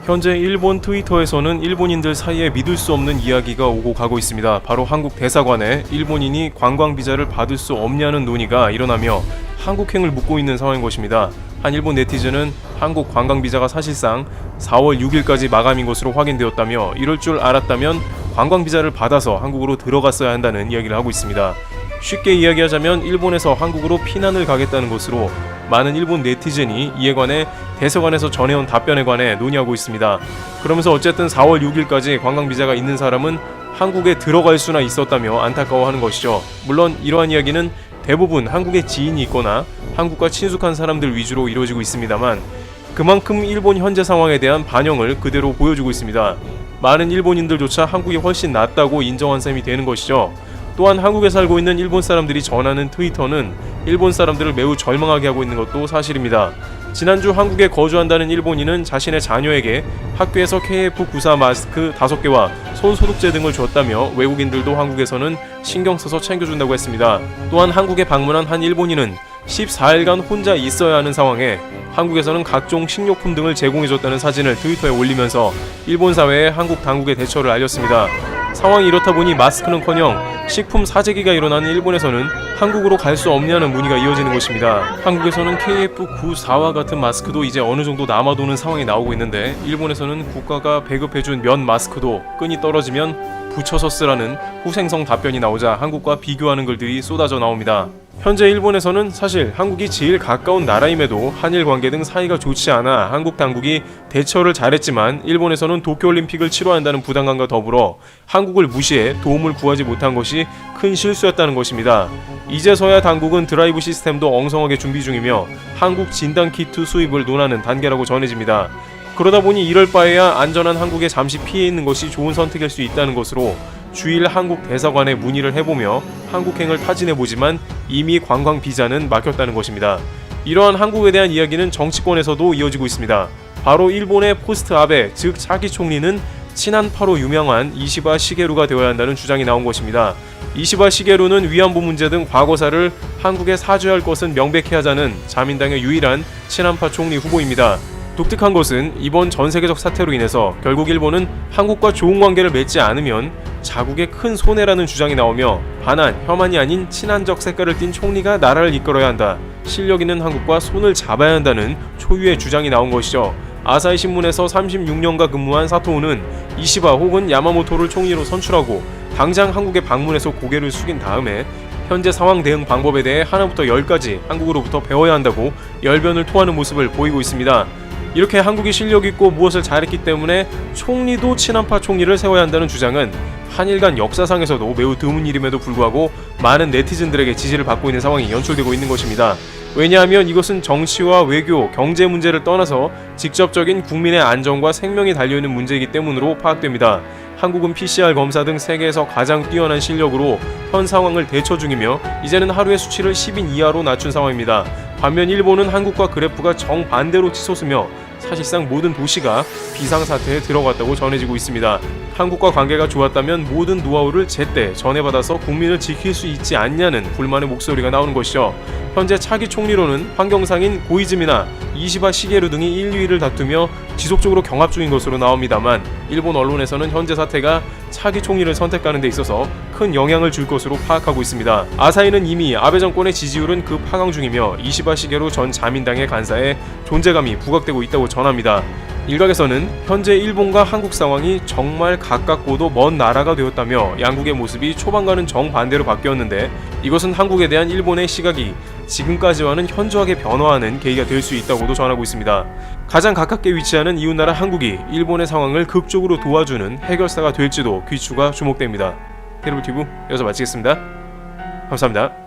현재 일본 트위터에서는 일본인들 사이에 믿을 수 없는 이야기가 오고 가고 있습니다. 바로 한국 대사관에 일본인이 관광비자를 받을 수 없냐는 논의가 일어나며 한국행을 묻고 있는 상황인 것입니다. 한 일본 네티즌은 한국 관광비자가 사실상 4월 6일까지 마감인 것으로 확인되었다며 이럴 줄 알았다면 관광비자를 받아서 한국으로 들어갔어야 한다는 이야기를 하고 있습니다. 쉽게 이야기하자면 일본에서 한국으로 피난을 가겠다는 것으로 많은 일본 네티즌이 이에 관해 대사관에서 전해온 답변에 관해 논의하고 있습니다. 그러면서 어쨌든 4월 6일까지 관광비자가 있는 사람은 한국에 들어갈 수나 있었다며 안타까워하는 것이죠. 물론 이러한 이야기는 대부분 한국에 지인이 있거나 한국과 친숙한 사람들 위주로 이루어지고 있습니다만 그만큼 일본 현재 상황에 대한 반영을 그대로 보여주고 있습니다. 많은 일본인들조차 한국이 훨씬 낫다고 인정한 셈이 되는 것이죠. 또한 한국에 살고 있는 일본 사람들이 전하는 트위터는 일본 사람들을 매우 절망하게 하고 있는 것도 사실입니다. 지난주 한국에 거주한다는 일본인은 자신의 자녀에게 학교에서 KF94 마스크 5개와 손소독제 등을 줬다며 외국인들도 한국에서는 신경 써서 챙겨준다고 했습니다. 또한 한국에 방문한 한 일본인은 14일간 혼자 있어야 하는 상황에 한국에서는 각종 식료품 등을 제공해줬다는 사진을 트위터에 올리면서 일본 사회에 한국 당국의 대처를 알렸습니다. 상황이 이렇다 보니 마스크는커녕 식품 사재기가 일어나는 일본에서는 한국으로 갈 수 없냐는 문의가 이어지는 것입니다. 한국에서는 KF94와 같은 마스크도 이제 어느 정도 남아도는 상황이 나오고 있는데 일본에서는 국가가 배급해준 면 마스크도 끈이 떨어지면 붙여서 쓰라는 후생성 답변이 나오자 한국과 비교하는 글들이 쏟아져 나옵니다. 현재 일본에서는 사실 한국이 제일 가까운 나라임에도 한일 관계 등 사이가 좋지 않아 한국 당국이 대처를 잘했지만 일본에서는 도쿄올림픽을 치러야 한다는 부담감과 더불어 한국을 무시해 도움을 구하지 못한 것이 큰 실수였다는 것입니다. 이제서야 당국은 드라이브 시스템도 엉성하게 준비 중이며 한국 진단키트 수입을 논하는 단계라고 전해집니다. 그러다 보니 이럴 바에야 안전한 한국에 잠시 피해 있는 것이 좋은 선택일 수 있다는 것으로 주일 한국 대사관에 문의를 해보며 한국행을 타진해보지만 이미 관광 비자는 막혔다는 것입니다. 이러한 한국에 대한 이야기는 정치권에서도 이어지고 있습니다. 바로 일본의 포스트 아베, 즉 차기 총리는 친한파로 유명한 이시바 시게루가 되어야 한다는 주장이 나온 것입니다. 이시바 시게루는 위안부 문제 등 과거사를 한국에 사죄할 것은 명백히 하자는 자민당의 유일한 친한파 총리 후보입니다. 독특한 것은 이번 전세계적 사태로 인해서 결국 일본은 한국과 좋은 관계를 맺지 않으면 자국의 큰 손해라는 주장이 나오며 반한, 혐한이 아닌 친한적 색깔을 띤 총리가 나라를 이끌어야 한다. 실력 있는 한국과 손을 잡아야 한다는 초유의 주장이 나온 것이죠. 아사히 신문에서 36년간 근무한 사토우는 이시바 혹은 야마모토를 총리로 선출하고 당장 한국에 방문해서 고개를 숙인 다음에 현재 상황 대응 방법에 대해 하나부터 10까지 한국으로부터 배워야 한다고 열변을 토하는 모습을 보이고 있습니다. 이렇게 한국이 실력있고 무엇을 잘했기 때문에 총리도 친한파 총리를 세워야 한다는 주장은 한일 간 역사상에서도 매우 드문 일임에도 불구하고 많은 네티즌들에게 지지를 받고 있는 상황이 연출되고 있는 것입니다. 왜냐하면 이것은 정치와 외교, 경제 문제를 떠나서 직접적인 국민의 안전과 생명이 달려있는 문제이기 때문으로 파악됩니다. 한국은 PCR 검사 등 세계에서 가장 뛰어난 실력으로 현 상황을 대처 중이며 이제는 하루의 수치를 10인 이하로 낮춘 상황입니다. 반면 일본은 한국과 그래프가 정반대로 치솟으며 사실상 모든 도시가 비상사태에 들어갔다고 전해지고 있습니다. 한국과 관계가 좋았다면 모든 노하우를 제때 전해받아서 국민을 지킬 수 있지 않냐는 불만의 목소리가 나오는 것이죠. 현재 차기 총리로는 환경상인 고이즈미나 이시바 시게루 등이 1, 2위를 다투며 지속적으로 경합 중인 것으로 나옵니다만 일본 언론에서는 현재 사태가 차기 총리를 선택하는 데 있어서 큰 영향을 줄 것으로 파악하고 있습니다. 아사히는 이미 아베 정권의 지지율은 급하강 중이며 이시바 시게루 전 자민당의 간사에 존재감이 부각되고 있다고 전합니다. 일각에서는 현재 일본과 한국 상황이 정말 가깝고도 먼 나라가 되었다며 양국의 모습이 초반과는 정반대로 바뀌었는데 이것은 한국에 대한 일본의 시각이 지금까지와는 현저하게 변화하는 계기가 될 수 있다고도 전하고 있습니다. 가장 가깝게 위치하는 이웃나라 한국이 일본의 상황을 극적으로 도와주는 해결사가 될지도 귀추가 주목됩니다. 테르블티브 여기서 마치겠습니다. 감사합니다.